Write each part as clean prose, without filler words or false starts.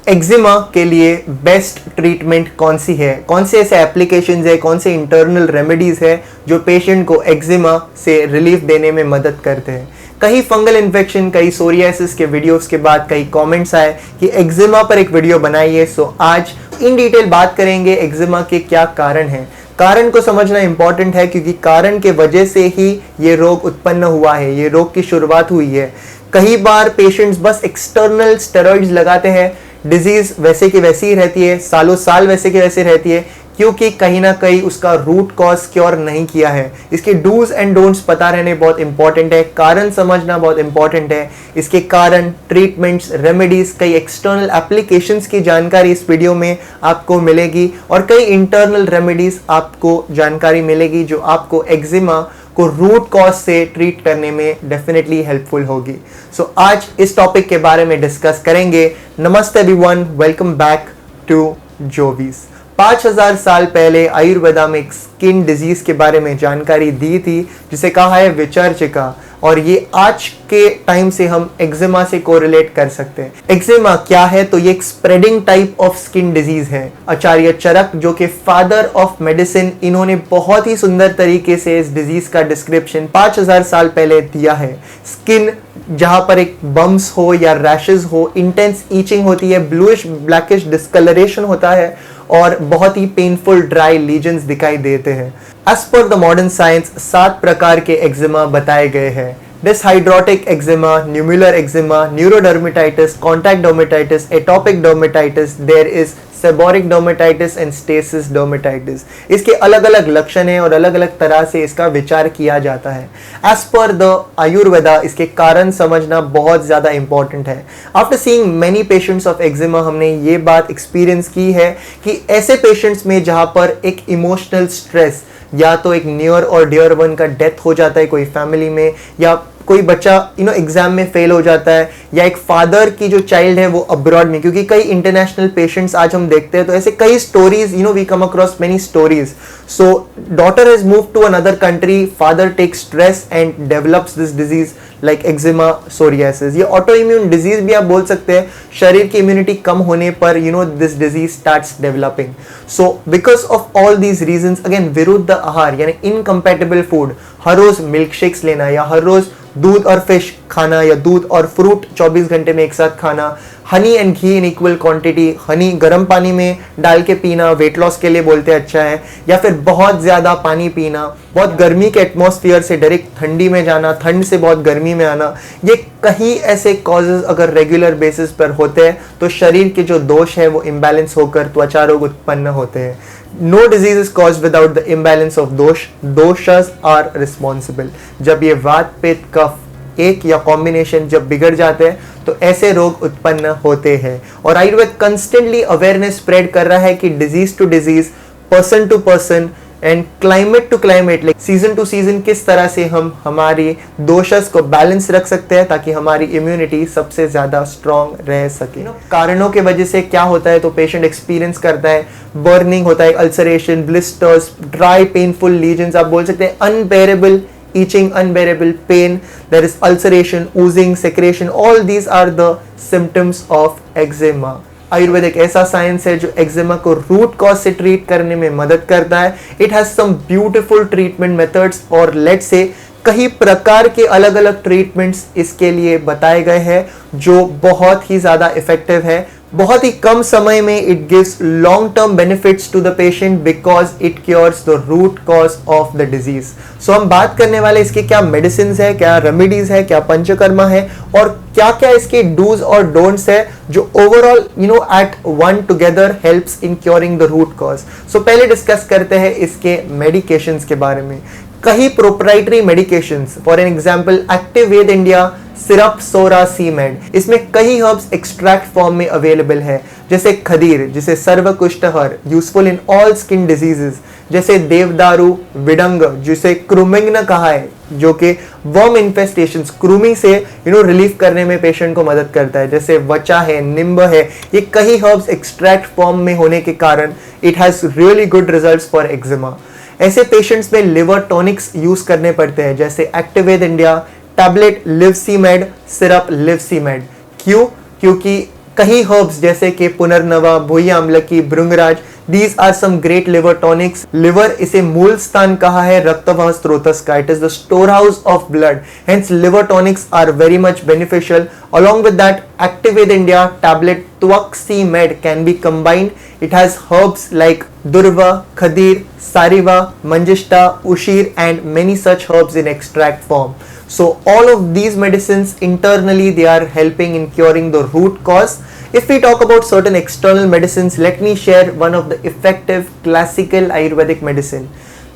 Eczema के लिए best treatment कौन सी है, कौन से ऐसे एप्लीकेशंस है, कौन से इंटरनल रेमेडीज है जो पेशेंट को एक्जिमा से रिलीफ देने में मदद करते हैं। कई फंगल इन्फेक्शन, कई सोरियासिस के वीडियोस के बाद कई कमेंट्स आए कि एक्जिमा पर एक वीडियो बनाइए। सो आज इन डिटेल बात करेंगे एक्जिमा के क्या कारण हैं। कारण को समझना इंपॉर्टेंट है क्योंकि कारण के वजह से ही ये रोग उत्पन्न हुआ है, ये रोग की शुरुआत हुई है। कई बार पेशेंट्स बस एक्सटर्नल स्टेरॉइड्स लगाते हैं, डिजीज वैसे की वैसी ही रहती है, सालों साल वैसे की वैसे रहती है, क्योंकि कहीं ना कहीं उसका रूट कॉज क्योर नहीं किया है। इसके डूज एंड डोंट्स पता रहने बहुत इंपॉर्टेंट है, कारण समझना बहुत इंपॉर्टेंट है। इसके कारण, ट्रीटमेंट्स, रेमेडीज, कई एक्सटर्नल एप्लीकेशंस की जानकारी इस वीडियो में आपको मिलेगी और कई इंटरनल रेमेडीज आपको जानकारी मिलेगी जो आपको एक्जिमा को रूट कॉज से ट्रीट करने में डेफिनेटली हेल्पफुल होगी। सो आज इस टॉपिक के बारे में डिस्कस करेंगे। नमस्ते एवरीवन, वेलकम बैक टू जोवीज। 5000 साल पहले आयुर्वेदा में एक स्किन डिजीज के बारे में जानकारी दी थी जिसे कहा है विचर्चिका, और ये आज के टाइम से हम एक्जिमा से कोरिलेट कर सकते हैं। एक्जिमा क्या है? तो ये एक spreading type of skin disease है। आचार्य चरक जो कि फादर ऑफ मेडिसिन, इन्होंने बहुत ही सुंदर तरीके से इस डिजीज का डिस्क्रिप्शन 5000 साल पहले दिया है। स्किन जहां पर एक बम्स हो या रैशेस हो, इंटेंस ईचिंग होती है, ब्लूइश ब्लैकिश डिस्कलरेशन होता है और बहुत ही पेनफुल ड्राई लीजन्स दिखाई देते हैं। As per the modern science 7 प्रकार के एक्जिमा बताए गए हैं। Dyshidrotic eczema, nummular eczema, neurodermatitis, contact dermatitis, atopic dermatitis, there is seborrheic dermatitis and stasis dermatitis. इसके अलग अलग लक्षण हैं और अलग अलग तरह से इसका विचार किया जाता है। एज पर द आयुर्वेदा इसके कारण समझना बहुत ज़्यादा इंपॉर्टेंट है। After seeing many patients of eczema, हमने ये बात एक्सपीरियंस की है कि ऐसे पेशेंट्स में जहाँ पर एक इमोशनल स्ट्रेस, या तो एक नियर और डियर वन का डेथ हो जाता है कोई फैमिली में, या कोई बच्चा एग्जाम में फेल हो जाता है, या एक फादर की जो चाइल्ड है वो अब्रॉड में, क्योंकि कई इंटरनेशनल पेशेंट्स आज हम देखते हैं, तो ऐसे कई stories we come across many stories. So daughter has move to another country, father takes stress and develops this disease like eczema, psoriasis. ये ऑटो इम्यून डिजीज भी आप बोल सकते हैं। शरीर की इम्यूनिटी कम होने पर this disease starts developing. So because of all these reasons, again विरुद्ध आहार यानी इनकम्पैटिबल फूड, हर रोज मिल्क शेक्स लेना या हर रोज दूध और फिश खाना या दूध और फ्रूट 24 घंटे में एक साथ खाना, honey and ghee in equal quantity, Honey गर्म पानी में डाल के पीना वेट लॉस के लिए बोलते हैं अच्छा है, या फिर बहुत ज़्यादा पानी पीना, बहुत गर्मी के एटमॉस्फेयर से डायरेक्ट ठंडी में जाना, ठंड से बहुत गर्मी में आना, ये कई ऐसे कॉजेज अगर रेगुलर बेसिस पर होते हैं तो शरीर के जो दोष है वो इम्बैलेंस होकर त्वचा रोग उत्पन्न होते हैं। No disease is caused without the imbalance of दोष, दोषस are responsible। जब ये वात पित्त कफ एक या कॉम्बिनेशन जब बिगड़ जाते हैं तो ऐसे रोग उत्पन्न होते हैं। और आयुर्वेद कंस्टेंटली अवेयरनेस स्प्रेड कर रहा है कि disease to disease, person to person and climate to climate, like season to season, किस तरह से हम हमारी दोषस को बैलेंस रख सकते हैं ताकि हमारी इम्यूनिटी सबसे ज्यादा स्ट्रॉन्ग रह सके। कारणों के वजह से क्या होता है तो पेशेंट एक्सपीरियंस करता है बर्निंग होता है, ulceration, blisters, dry painful lesions, आप बोल सकते हैं unbearable itching, unbearable pain, there is ulceration, oozing, secretion, all these are the symptoms of eczema। Ayurveda एक ऐसा साइंस है जो एक्जिमा को रूट कॉज से ट्रीट करने में मदद करता है। It has some beautiful treatment methods, और लेट्स से कई प्रकार के अलग अलग ट्रीटमेंट्स इसके लिए बताए गए हैं जो बहुत ही ज्यादा इफेक्टिव है। बहुत ही कम समय में it gives long term benefits to the patient because it cures the root cause of the disease. So हम बात करने वाले इसके क्या मेडिसिन है, क्या रेमेडीज है, क्या पंचकर्मा है, और क्या क्या इसके डूज और डोंट्स है जो overall at one together helps in curing the root cause. So पहले डिस्कस करते हैं इसके मेडिकेशंस के बारे में। कई proprietary medications, for an example एक्टिवेद इंडिया सिरप सोरा सीमेड, इसमें कई हर्ब्स एक्सट्रैक्ट फॉर्म में अवेलेबल है, जैसे खदीर जिसे सर्वकुष्ठहर, useful in all skin diseases, जैसे देवदारू, विडंग जिसे क्रूमिंग कहा है, जो कि वर्म इन्फेस्टेशंस, कृमि से रिलीफ करने में पेशेंट को मदद करता है, जैसे वचा है, निम्ब है। ये कई हर्ब्स एक्सट्रैक्ट फॉर्म में होने के कारण it has really good results for eczema. ऐसे पेशेंट्स में लिवर टॉनिक्स यूज करने पड़ते हैं, जैसे एक्टिवेद इंडिया, टैबलेट लिवसीमेड, सिरप लिवसीमेड। क्यों? क्योंकि कई हर्ब्स जैसे कि पुनर्नवा, भुई आमलकी, भृंगराज, these are some great liver tonics. Liver इसे मूल स्थान कहा है रक्तवाह स्रोतस का. It is the storehouse of blood. Hence liver tonics are very much beneficial. Along with that, Activate India tablet Tuaxi-Med can be combined. It has herbs like Durva, Khadir, Sariva, Manjishta, Ushir and many such herbs in extract form. So all of these medicines internally they are helping in curing the root cause. If we talk about certain external medicines, let me share one of the effective classical Ayurvedic medicine.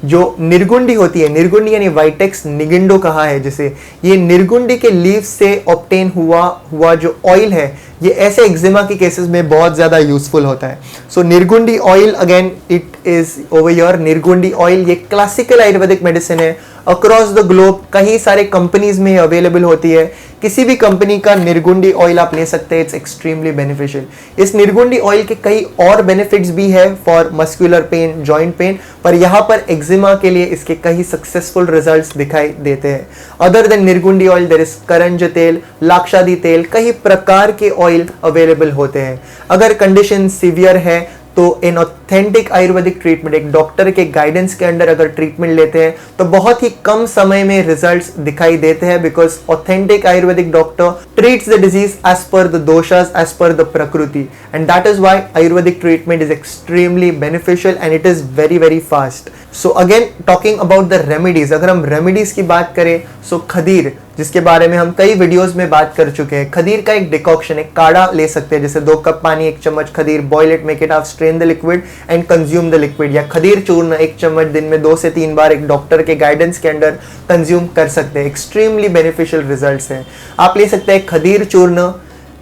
जो निर्गुंडी होती है, निर्गुंडी यानी वाइटेक्स निगिंडो कहा है जिसे, ये निर्गुंडी के leaves से ऑब्टेन हुआ जो ऑयल है, ये ऐसे एक्जिमा के केसेस में बहुत ज़्यादा यूजफुल होता है. सो निर्गुंडी oil, again it is over your. निर्गुंडी ऑयल ये क्लासिकल आयुर्वेदिक मेडिसिन है. अक्रॉस द ग्लोब कई सारे कंपनीज में अवेलेबल होती है. किसी भी कंपनी का निर्गुंडी ऑयल आप ले सकते हैं. It's extremely beneficial. इस निर्गुंडी ऑयल के कई और बेनिफिट्स भी है for muscular pain, joint pain, पर यहाँ पर एक्जिमा के लिए इसके कई सक्सेसफुल रिजल्ट्स दिखाई देते हैं. Other than nirgundi oil there is karanj tel, lakshadi तेल, कई प्रकार के ऑयल अवेलेबल होते हैं. अगर कंडीशन सीवियर है तो इन ऑथेंटिक आयुर्वेदिक ट्रीटमेंट, एक डॉक्टर के गाइडेंस के अंडर अगर ट्रीटमेंट लेते हैं तो बहुत ही कम समय में रिजल्ट्स दिखाई देते हैं. Because authentic Ayurvedic doctor treats the disease as per the doshas, as per the prakriti, and that is why Ayurvedic treatment is extremely beneficial and it is very very fast. So again talking about the remedies, अगर हम remedies की बात करें सो खदीर, जिसके बारे में हम कई वीडियोस में बात कर चुके हैं. खदीर का एक डिकॉक्शन, एक काढ़ा ले सकते हैं, जैसे 2 कप पानी, 1 चम्मच खदीर, boil it, make it half, strain the liquid and consume the liquid. या खदीर चूर्ण 1 चम्मच दिन में 2 से 3 बार एक डॉक्टर के गाइडेंस के अंडर कंज्यूम कर सकते हैं. एक्सट्रीमली बेनिफिशियल रिजल्ट्स हैं. आप ले सकते हैं खदीर चूर्ण,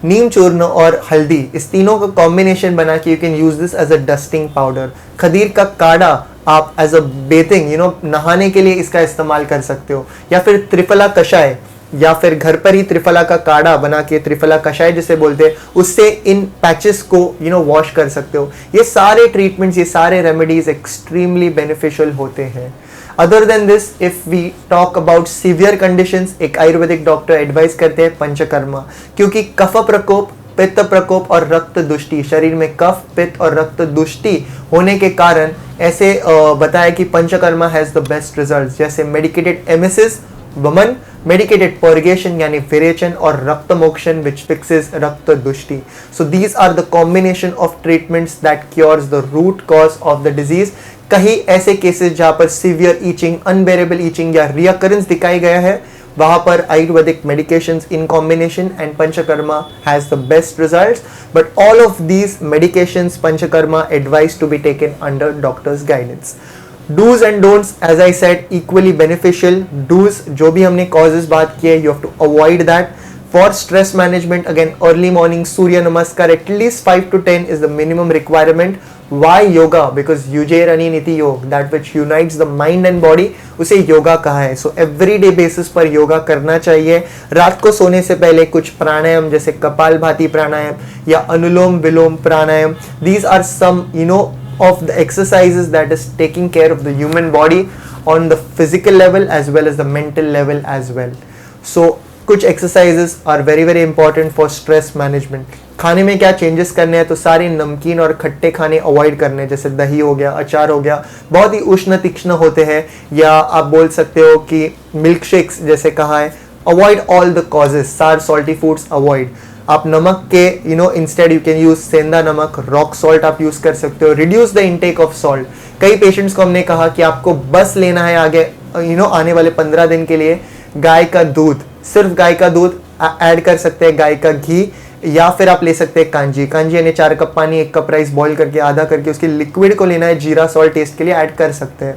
नीम चूर्ण और हल्दी, इस तीनों का कॉम्बिनेशन बना के you can use this as a dusting powder. खदीर का काढ़ा आप एज अ बेथिंग नहाने के लिए इसका इस्तेमाल कर सकते हो. या फिर त्रिफला कषाय, या फिर घर पर ही त्रिफला का काढ़ा बना के, त्रिफला कषाय जिसे बोलते हैं, उससे इन पैचेस को वॉश कर सकते हो. ये सारे ट्रीटमेंट्स, ये सारे रेमेडीज एक्सट्रीमली बेनिफिशियल होते हैं. Other than this, if we talk about severe conditions, एक आयुर्वेदिक डॉक्टर एडवाइस करते हैं पंचकर्मा, क्योंकि कफ प्रकोप, पित्त प्रकोप और रक्त दुष्टि, शरीर में कफ, पित्त और रक्त दुष्टि होने के कारण ऐसे बताया कि panchakarma has the best results. जैसे मेडिकेटेड एमेसिस, वमन, medicated purgation यानी विरेचन, और रक्त मोक्षण which fixes रक्त दुष्टि. So these are the combination of treatments that cures the root cause of the disease. कहीं ऐसे केसेस जहां पर severe itching, unbearable itching या reoccurrence दिखाई गया है, वहां पर Ayurvedic medications in combination and Panchakarma has the best results. But all of these medications Panchakarma advised to be taken under doctor's guidance. Do's and don'ts, as I said, equally beneficial. Do's, जो भी हमने causes बात की है, you have to avoid that. For stress management, again, early morning Surya Namaskar at least 5 to 10 is the minimum requirement. Why yoga? Because Ujjayi Niti Yoga, that which unites the mind and body, उसे योगा कहा है. So everyday basis पर योगा करना चाहिए. रात को सोने से पहले कुछ प्राणायाम जैसे कपालभाति प्राणायाम या अनुलोम विलोम प्राणायाम, these are some of the exercises that is taking care of the human body on the physical level as well as the mental level as well. So कुछ exercises are very very important for stress management. खाने में क्या changes करने हैं, तो सारे नमकीन और खट्टे खाने अवॉइड करने, जैसे दही हो गया, अचार हो गया, बहुत ही उष्ण तीक्ष्ण होते हैं, या आप बोल सकते हो कि मिल्क शेक्स जैसे कहा है. अवॉइड ऑल द कॉजेस, सार सॉल्टी फूड्स अवॉइड. आप नमक के इंस्टेड यू कैन यूज सेंधा नमक, रॉक सॉल्ट आप यूज कर सकते हो. Reduce the intake of salt. कई पेशेंट्स को हमने कहा कि आपको बस लेना है आगे आने वाले 15 दिन के लिए गाय का दूध, सिर्फ गाय का दूध ऐड कर सकते हैं, गाय का घी, या फिर आप ले सकते हैं कांजी. कांजी यानी 4 कप पानी, 1 कप राइस बॉईल करके आधा करके उसके लिक्विड को लेना है, जीरा सॉल्ट टेस्ट के लिए ऐड कर सकते हैं.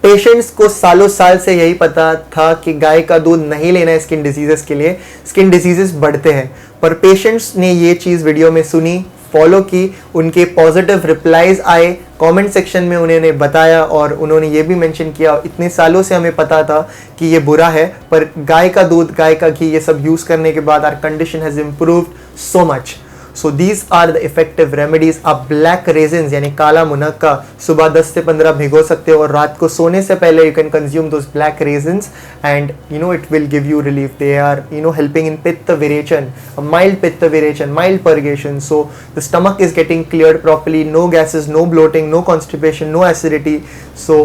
पेशेंट्स को सालों साल से यही पता था कि गाय का दूध नहीं लेना है स्किन डिजीजेस के लिए, स्किन डिजीजेस बढ़ते हैं, पर पेशेंट्स ने ये चीज़ वीडियो में सुनी, फॉलो की, उनके पॉजिटिव रिप्लाईज आए, कमेंट सेक्शन में उन्होंने बताया, और उन्होंने ये भी मेंशन किया इतने सालों से हमें पता था कि ये बुरा है, पर गाय का दूध, गाय का घी, ये सब यूज़ करने के बाद our condition has improved so much. So these are the effective remedies. आप ब्लैक रेजिन्स यानी काला मुनक्का सुबह 10 से 15 भिगो सकते हो और रात को सोने से पहले you can consume those black raisins and you know it will give you relief. They are helping in pitta virechan, a mild pitta virechan, mild purgation. So the stomach is getting cleared properly, no gases, no bloating, no constipation, no acidity. So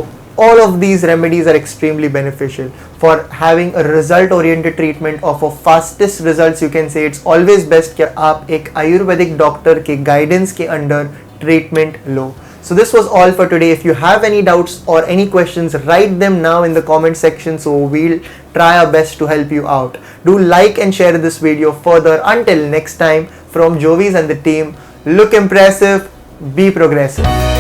all of these remedies are extremely beneficial for having a result oriented treatment of a fastest results. You can say it's always best कि आप एक Ayurvedic doctor के guidance के under treatment low. So this was all for today. If you have any doubts or any questions, write them now in the comment section, so we'll try our best to help you out. Do like and share this video further. Until next time, from Jovis and the team, look impressive, be progressive.